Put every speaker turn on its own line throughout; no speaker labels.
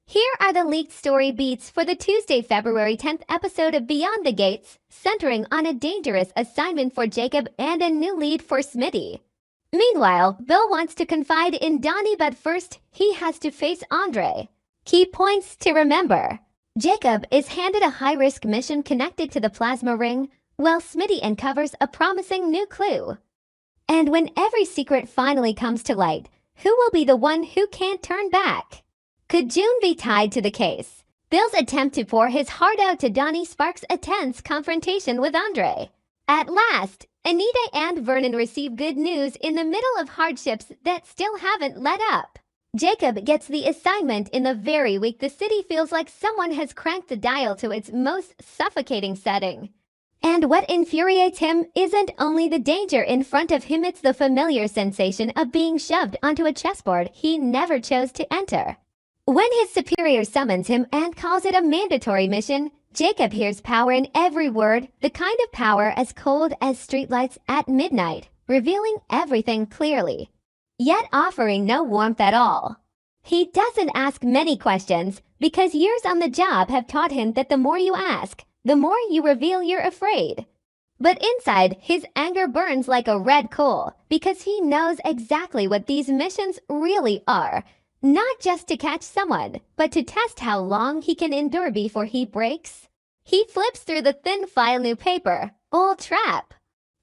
Here are the leaked story beats for the Tuesday, February 10th episode of Beyond the Gates, centering on a dangerous assignment for Jacob and a new lead for Smitty. Meanwhile, Bill wants to confide in Donnie, but first, he has to face Andre. Key points to remember. Jacob is handed a high-risk mission connected to the plasma ring, while Smitty uncovers a promising new clue. And when every secret finally comes to light, who will be the one who can't turn back? Could June be tied to the case? Bill's attempt to pour his heart out to Donnie sparks a tense confrontation with Andre. At last, Anita and Vernon receive good news in the middle of hardships that still haven't let up. Jacob gets the assignment in the very week the city feels like someone has cranked the dial to its most suffocating setting. And what infuriates him isn't only the danger in front of him, it's the familiar sensation of being shoved onto a chessboard he never chose to enter. When his superior summons him and calls it a mandatory mission, Jacob hears power in every word, the kind of power as cold as streetlights at midnight, revealing everything clearly, yet offering no warmth at all. He doesn't ask many questions, because years on the job have taught him that the more you ask, the more you reveal you're afraid. But inside, his anger burns like a red coal, because he knows exactly what these missions really are. Not just to catch someone, but to test how long he can endure before he breaks. He flips through the thin file new paper. Old trap.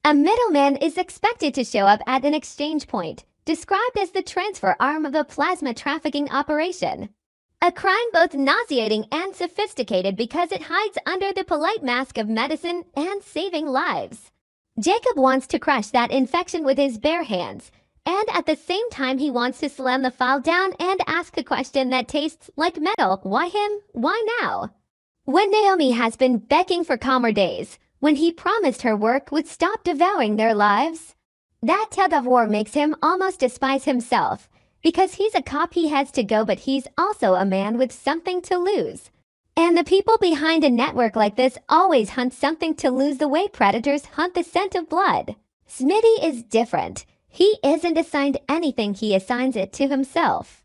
A middleman is expected to show up at an exchange point, described as the transfer arm of a plasma trafficking operation. A crime both nauseating and sophisticated because it hides under the polite mask of medicine and saving lives. Jacob wants to crush that infection with his bare hands, and at the same time he wants to slam the file down and ask a question that tastes like metal. Why him? Why now? When Naomi has been begging for calmer days, when he promised her work would stop devouring their lives. That tug of war makes him almost despise himself, because he's a cop, he has to go, but he's also a man with something to lose. And the people behind a network like this always hunt something to lose the way predators hunt the scent of blood. Smitty is different. He isn't assigned anything, he assigns it to himself.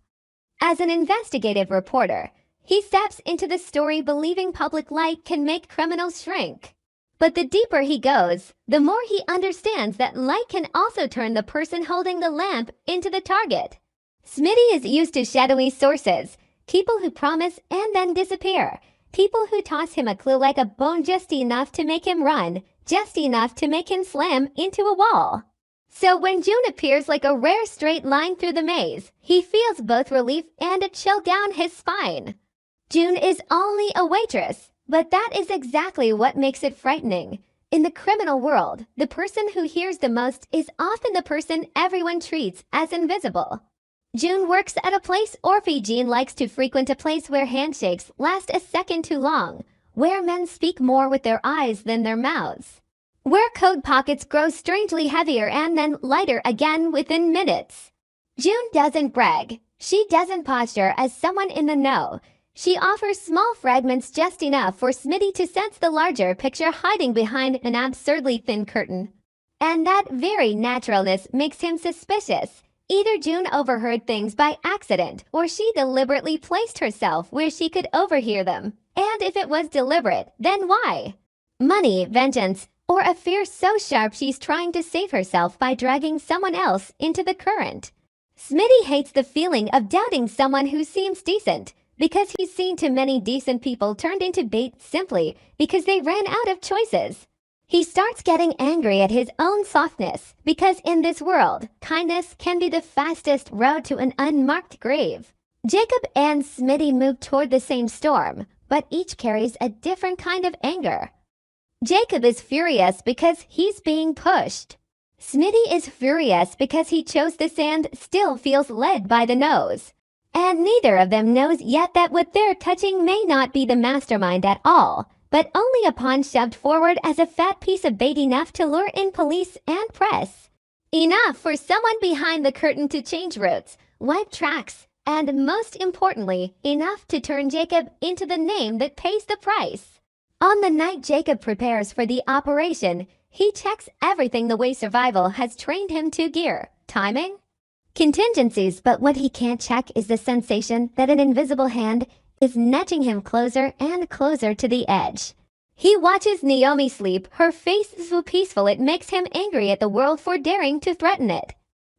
As an investigative reporter, he steps into the story believing public light can make criminals shrink. But the deeper he goes, the more he understands that light can also turn the person holding the lamp into the target. Smitty is used to shadowy sources, people who promise and then disappear, people who toss him a clue like a bone just enough to make him run, just enough to make him slam into a wall. So when June appears like a rare straight line through the maze, he feels both relief and a chill down his spine. June is only a waitress, but that is exactly what makes it frightening. In the criminal world, the person who hears the most is often the person everyone treats as invisible. June works at a place Orphe Jean likes to frequent, a place where handshakes last a second too long, where men speak more with their eyes than their mouths, where coat pockets grow strangely heavier and then lighter again within minutes. June doesn't brag. She doesn't posture as someone in the know. She offers small fragments, just enough for Smitty to sense the larger picture hiding behind an absurdly thin curtain. And that very naturalness makes him suspicious. Either June overheard things by accident, or she deliberately placed herself where she could overhear them. And if it was deliberate, then why? Money, vengeance, or a fear so sharp she's trying to save herself by dragging someone else into the current. Smitty hates the feeling of doubting someone who seems decent, because he's seen too many decent people turned into bait simply because they ran out of choices. He starts getting angry at his own softness, because in this world, kindness can be the fastest road to an unmarked grave. Jacob and Smitty move toward the same storm, but each carries a different kind of anger. Jacob is furious because he's being pushed. Smitty is furious because he chose this and still feels led by the nose. And neither of them knows yet that what they're touching may not be the mastermind at all, but only a pawn shoved forward as a fat piece of bait, enough to lure in police and press. Enough for someone behind the curtain to change routes, wipe tracks, and most importantly, enough to turn Jacob into the name that pays the price. On the night Jacob prepares for the operation, he checks everything the way survival has trained him to: gear, timing, contingencies, but what he can't check is the sensation that an invisible hand is nudging him closer and closer to the edge. He watches Naomi sleep, her face so peaceful it makes him angry at the world for daring to threaten it.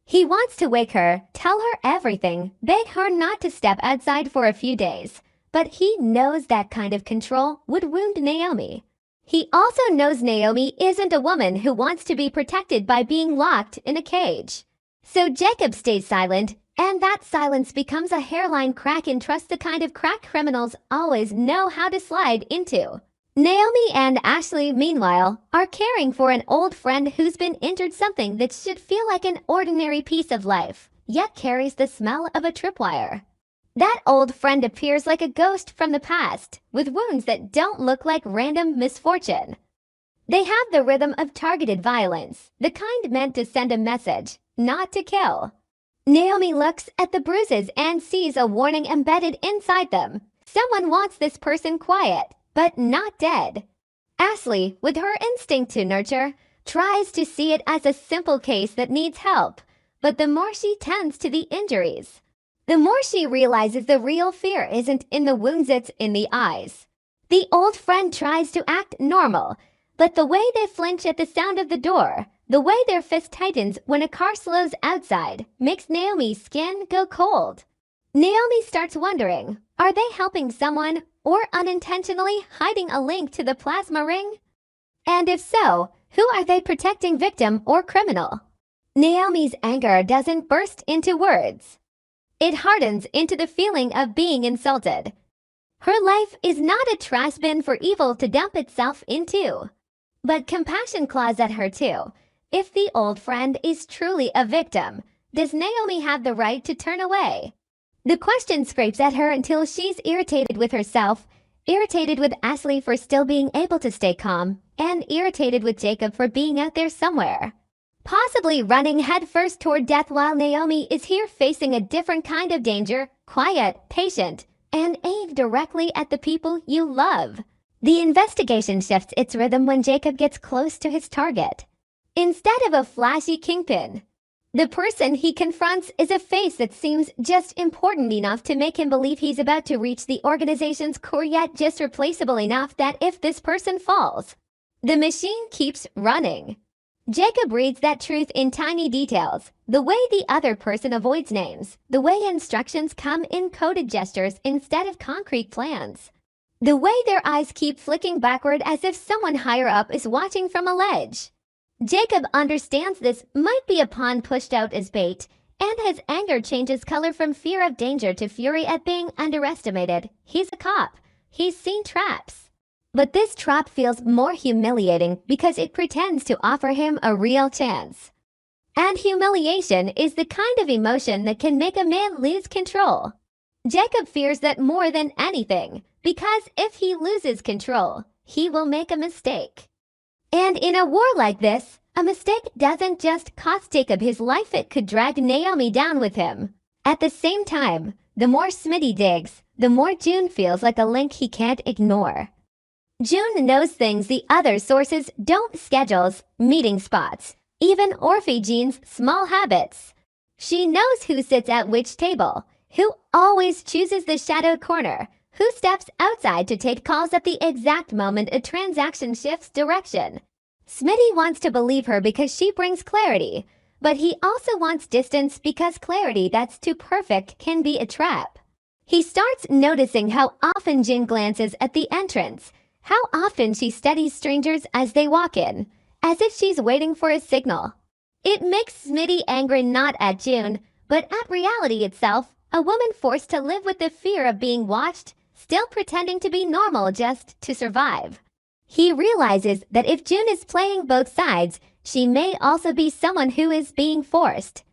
He wants to wake her, tell her everything, beg her not to step outside for a few days. But he knows that kind of control would wound Naomi. He also knows Naomi isn't a woman who wants to be protected by being locked in a cage. So Jacob stays silent, and that silence becomes a hairline crack in trust, the kind of crack criminals always know how to slide into. Naomi and Ashley, meanwhile, are caring for an old friend who's been injured, something that should feel like an ordinary piece of life, yet carries the smell of a tripwire. That old friend appears like a ghost from the past, with wounds that don't look like random misfortune. They have the rhythm of targeted violence, the kind meant to send a message, not to kill. Naomi looks at the bruises and sees a warning embedded inside them. Someone wants this person quiet, but not dead. Ashley, with her instinct to nurture, tries to see it as a simple case that needs help, but the more she tends to the injuries, the more she realizes the real fear isn't in the wounds, it's in the eyes. The old friend tries to act normal, but the way they flinch at the sound of the door, the way their fist tightens when a car slows outside, makes Naomi's skin go cold. Naomi starts wondering, are they helping someone or unintentionally hiding a link to the plasma ring? And if so, who are they protecting, victim or criminal? Naomi's anger doesn't burst into words. It hardens into the feeling of being insulted. Her life is not a trash bin for evil to dump itself into. But compassion claws at her too. If the old friend is truly a victim, does Naomi have the right to turn away? The question scrapes at her until she's irritated with herself, irritated with Ashley for still being able to stay calm, and irritated with Jacob for being out there somewhere, possibly running headfirst toward death, while Naomi is here facing a different kind of danger, quiet, patient, and aimed directly at the people you love. The investigation shifts its rhythm when Jacob gets close to his target. Instead of a flashy kingpin, the person he confronts is a face that seems just important enough to make him believe he's about to reach the organization's core, yet just replaceable enough that if this person falls, the machine keeps running. Jacob reads that truth in tiny details, the way the other person avoids names, the way instructions come in coded gestures instead of concrete plans, the way their eyes keep flicking backward as if someone higher up is watching from a ledge. Jacob understands this might be a pawn pushed out as bait, and his anger changes color from fear of danger to fury at being underestimated. He's a cop. He's seen traps. But this trap feels more humiliating because it pretends to offer him a real chance. And humiliation is the kind of emotion that can make a man lose control. Jacob fears that more than anything, because if he loses control, he will make a mistake. And in a war like this, a mistake doesn't just cost Jacob his life, it could drag Naomi down with him. At the same time, the more Smitty digs, the more June feels like a link he can't ignore. June knows things the other sources don't: schedules, meeting spots, even Orphe Jean's small habits. She knows who sits at which table, who always chooses the shadow corner, who steps outside to take calls at the exact moment a transaction shifts direction. Smitty wants to believe her because she brings clarity, but he also wants distance because clarity that's too perfect can be a trap. He starts noticing how often June glances at the entrance, how often she studies strangers as they walk in, as if she's waiting for a signal. It makes Smitty angry, not at June, but at reality itself, a woman forced to live with the fear of being watched, still pretending to be normal just to survive. He realizes that if June is playing both sides, she may also be someone who is being forced.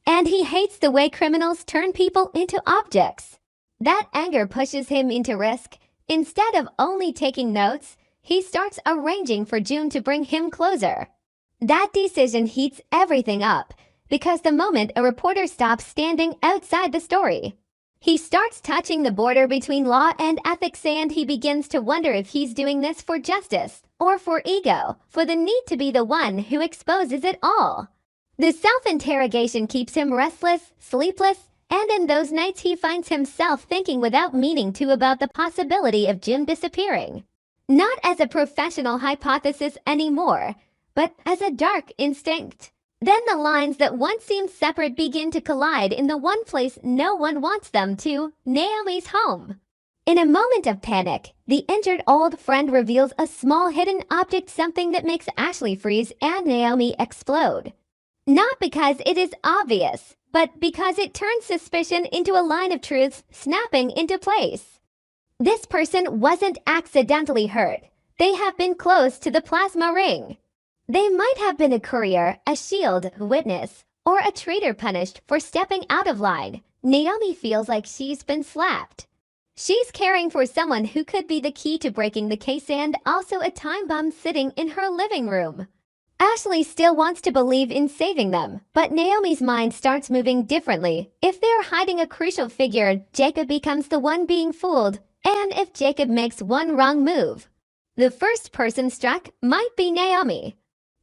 And he hates the way criminals turn people into objects. That anger pushes him into risk. Instead of only taking notes, he starts arranging for June to bring him closer. That decision heats everything up, because the moment a reporter stops standing outside the story, he starts touching the border between law and ethics, and he begins to wonder if he's doing this for justice, or for ego, for the need to be the one who exposes it all. The self-interrogation keeps him restless, sleepless, and in those nights he finds himself thinking without meaning to about the possibility of Jim disappearing. Not as a professional hypothesis anymore, but as a dark instinct. Then the lines that once seemed separate begin to collide in the one place no one wants them to, Naomi's home. In a moment of panic, the injured old friend reveals a small hidden object, something that makes Ashley freeze and Naomi explode. Not because it is obvious, but because it turns suspicion into a line of truths snapping into place. This person wasn't accidentally hurt. They have been close to the plasma ring. They might have been a courier, a shield witness, or a traitor punished for stepping out of line. Naomi feels like she's been slapped. She's caring for someone who could be the key to breaking the case and also a time bomb sitting in her living room. Ashley still wants to believe in saving them, but Naomi's mind starts moving differently. If they're hiding a crucial figure, Jacob becomes the one being fooled, and if Jacob makes one wrong move, the first person struck might be Naomi.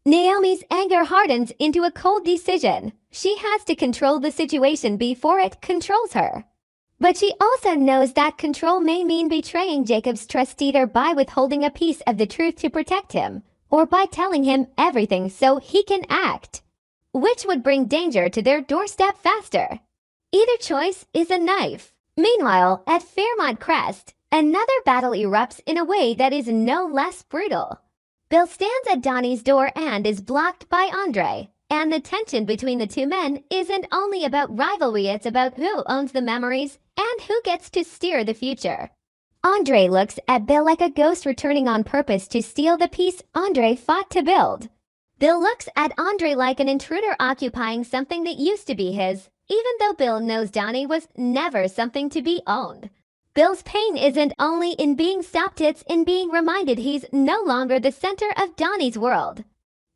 Naomi's anger hardens into a cold decision. She has to control the situation before it controls her. But she also knows that control may mean betraying Jacob's trust, either by withholding a piece of the truth to protect him, or by telling him everything so he can act, which would bring danger to their doorstep faster. Either choice is a knife. Meanwhile, at Fairmont Crest, another battle erupts in a way that is no less brutal. Bill stands at Donnie's door and is blocked by Andre, and the tension between the two men isn't only about rivalry, it's about who owns the memories and who gets to steer the future. Andre looks at Bill like a ghost returning on purpose to steal the piece Andre fought to build. Bill looks at Andre like an intruder occupying something that used to be his, even though Bill knows Donnie was never something to be owned. Bill's pain isn't only in being stopped, it's in being reminded he's no longer the center of Donnie's world.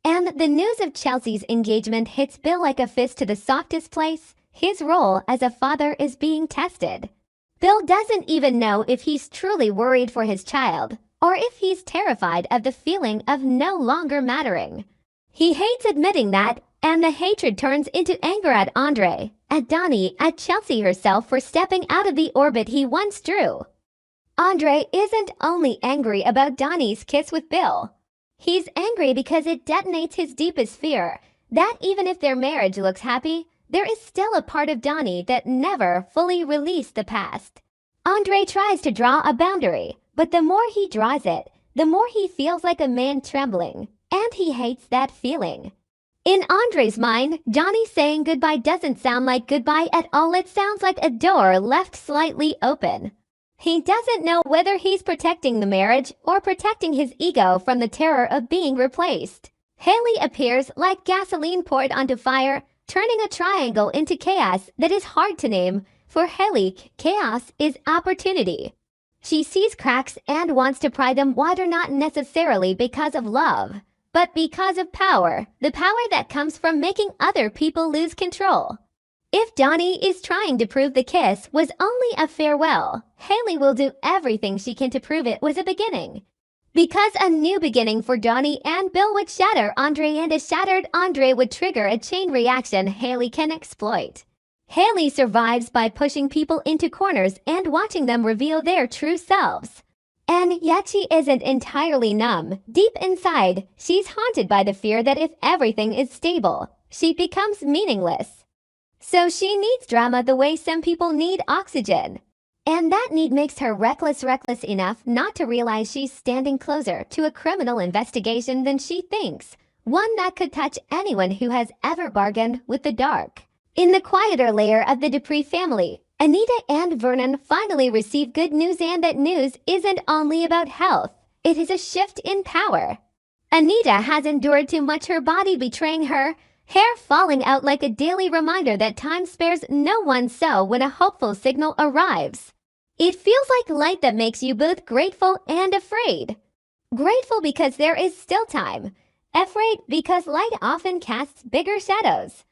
And the news of Chelsea's engagement hits Bill like a fist to the softest place. His role as a father is being tested. Bill doesn't even know if he's truly worried for his child, or if he's terrified of the feeling of no longer mattering. He hates admitting that, and the hatred turns into anger at Andre, at Donnie, at Chelsea herself for stepping out of the orbit he once drew. Andre isn't only angry about Donnie's kiss with Bill. He's angry because it detonates his deepest fear, that even if their marriage looks happy, there is still a part of Donnie that never fully released the past. Andre tries to draw a boundary, but the more he draws it, the more he feels like a man trembling, and he hates that feeling. In Andre's mind, Donnie saying goodbye doesn't sound like goodbye at all, it sounds like a door left slightly open. He doesn't know whether he's protecting the marriage or protecting his ego from the terror of being replaced. Haley appears like gasoline poured onto fire, turning a triangle into chaos that is hard to name. For Haley, chaos is opportunity. She sees cracks and wants to pry them wider, not necessarily because of love, but because of power, the power that comes from making other people lose control. If Donnie is trying to prove the kiss was only a farewell, Haley will do everything she can to prove it was a beginning. Because a new beginning for Donnie and Bill would shatter Andre, and a shattered Andre would trigger a chain reaction Haley can exploit. Haley survives by pushing people into corners and watching them reveal their true selves. And yet she isn't entirely numb. Deep inside, she's haunted by the fear that if everything is stable, she becomes meaningless. So she needs drama the way some people need oxygen. And that need makes her reckless enough not to realize she's standing closer to a criminal investigation than she thinks, one that could touch anyone who has ever bargained with the dark. In the quieter layer of the Dupree family, Anita and Vernon finally receive good news, and that news isn't only about health, it is a shift in power. Anita has endured too much, her body betraying her, hair falling out like a daily reminder that time spares no one, so when a hopeful signal arrives, it feels like light that makes you both grateful and afraid. Grateful because there is still time, afraid because light often casts bigger shadows.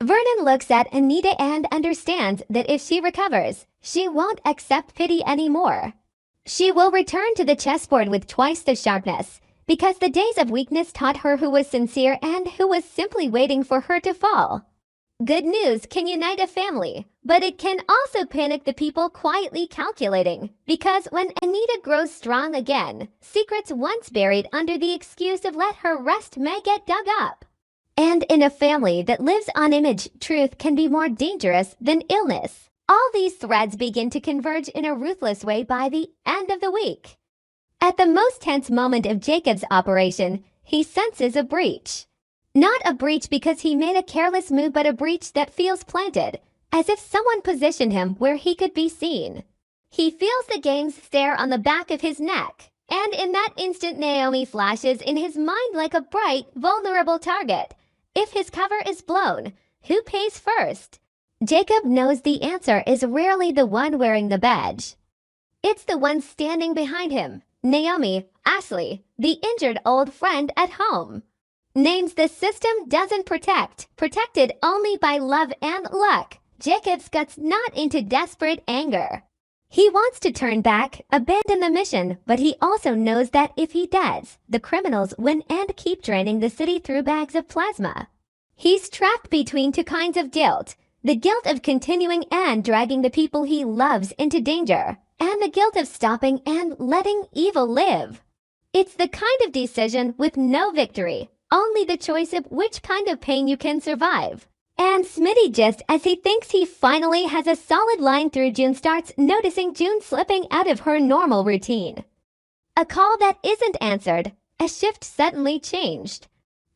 Vernon looks at Anita and understands that if she recovers, she won't accept pity anymore. She will return to the chessboard with twice the sharpness, because the days of weakness taught her who was sincere and who was simply waiting for her to fall. Good news can unite a family. But it can also panic the people quietly calculating, because when Anita grows strong again, secrets once buried under the excuse of let her rest may get dug up. And in a family that lives on image, truth can be more dangerous than illness. All these threads begin to converge in a ruthless way by the end of the week. At the most tense moment of Jacob's operation, he senses a breach. Not a breach because he made a careless move, but a breach that feels planted, as if someone positioned him where he could be seen. He feels the gang's stare on the back of his neck, and in that instant Naomi flashes in his mind like a bright, vulnerable target. If his cover is blown, who pays first? Jacob knows the answer is rarely the one wearing the badge. It's the one standing behind him, Naomi, Ashley, the injured old friend at home. Names the system doesn't protect, protected only by love and luck. Jacob's guts not into desperate anger. He wants to turn back, abandon the mission, but he also knows that if he does, the criminals win and keep draining the city through bags of plasma. He's trapped between two kinds of guilt, the guilt of continuing and dragging the people he loves into danger, and the guilt of stopping and letting evil live. It's the kind of decision with no victory, only the choice of which kind of pain you can survive. And Smitty, just as he thinks he finally has a solid line through June, starts noticing June slipping out of her normal routine. A call that isn't answered, a shift suddenly changed.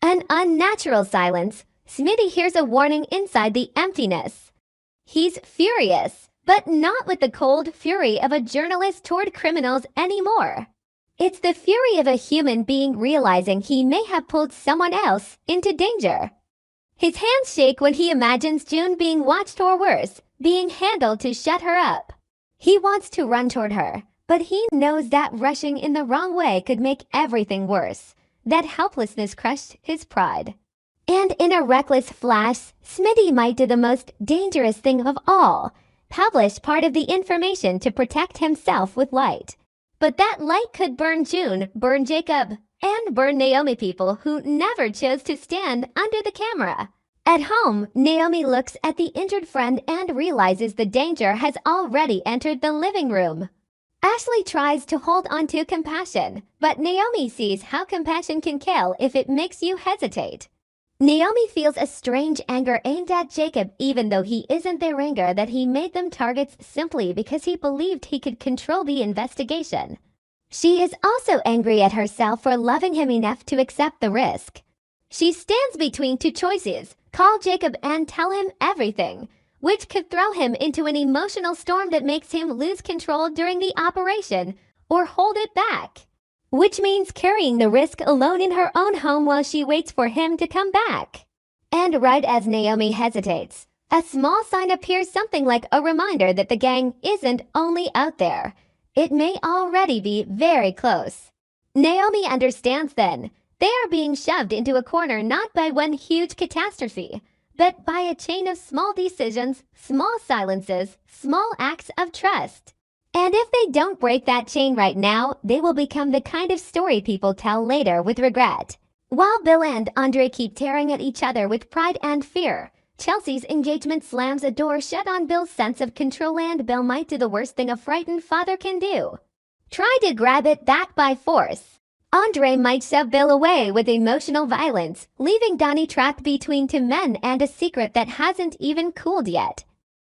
An unnatural silence. Smitty hears a warning inside the emptiness. He's furious, but not with the cold fury of a journalist toward criminals anymore. It's the fury of a human being realizing he may have pulled someone else into danger. His hands shake when he imagines June being watched or worse, being handled to shut her up. He wants to run toward her, but he knows that rushing in the wrong way could make everything worse. That helplessness crushed his pride. And in a reckless flash, Smitty might do the most dangerous thing of all, publish part of the information to protect himself with light. But that light could burn June, burn Jacob, and burn Naomi, people who never chose to stand under the camera. At home, Naomi looks at the injured friend and realizes the danger has already entered the living room. Ashley tries to hold on to compassion, but Naomi sees how compassion can kill if it makes you hesitate. Naomi feels a strange anger aimed at Jacob, even though he isn't their anger that he made them targets simply because he believed he could control the investigation. She is also angry at herself for loving him enough to accept the risk. She stands between two choices, call Jacob and tell him everything, which could throw him into an emotional storm that makes him lose control during the operation, or hold it back, which means carrying the risk alone in her own home while she waits for him to come back. And right as Naomi hesitates, a small sign appears, something like a reminder that the gang isn't only out there. It may already be very close. Naomi understands then. They are being shoved into a corner not by one huge catastrophe, but by a chain of small decisions, small silences, small acts of trust. And if they don't break that chain right now, they will become the kind of story people tell later with regret. While Bill and Andre keep tearing at each other with pride and fear, Chelsea's engagement slams a door shut on Bill's sense of control, and Bill might do the worst thing a frightened father can do. Try to grab it back by force. Andre might shove Bill away with emotional violence, leaving Donnie trapped between two men and a secret that hasn't even cooled yet.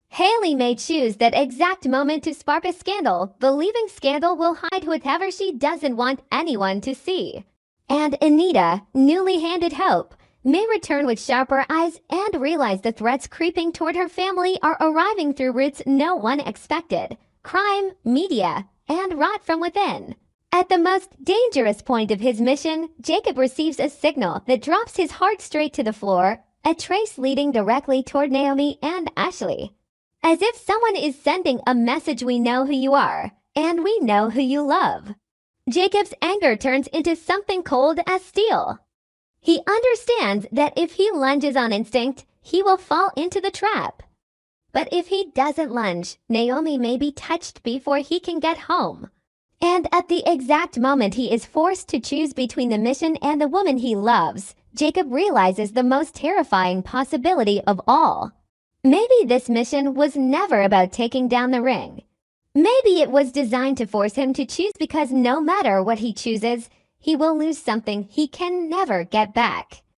Haley may choose that exact moment to spark a scandal, believing scandal will hide whatever she doesn't want anyone to see. And Anita, newly handed hope, may return with sharper eyes and realize the threats creeping toward her family are arriving through routes no one expected: crime, media, and rot from within. At the most dangerous point of his mission, Jacob receives a signal that drops his heart straight to the floor, a trace leading directly toward Naomi and Ashley. As if someone is sending a message: we know who you are, and we know who you love. Jacob's anger turns into something cold as steel. He understands that if he lunges on instinct, he will fall into the trap. But if he doesn't lunge, Naomi may be touched before he can get home. And at the exact moment he is forced to choose between the mission and the woman he loves, Jacob realizes the most terrifying possibility of all. Maybe this mission was never about taking down the ring. Maybe it was designed to force him to choose because no matter what he chooses, he will lose something he can never get back.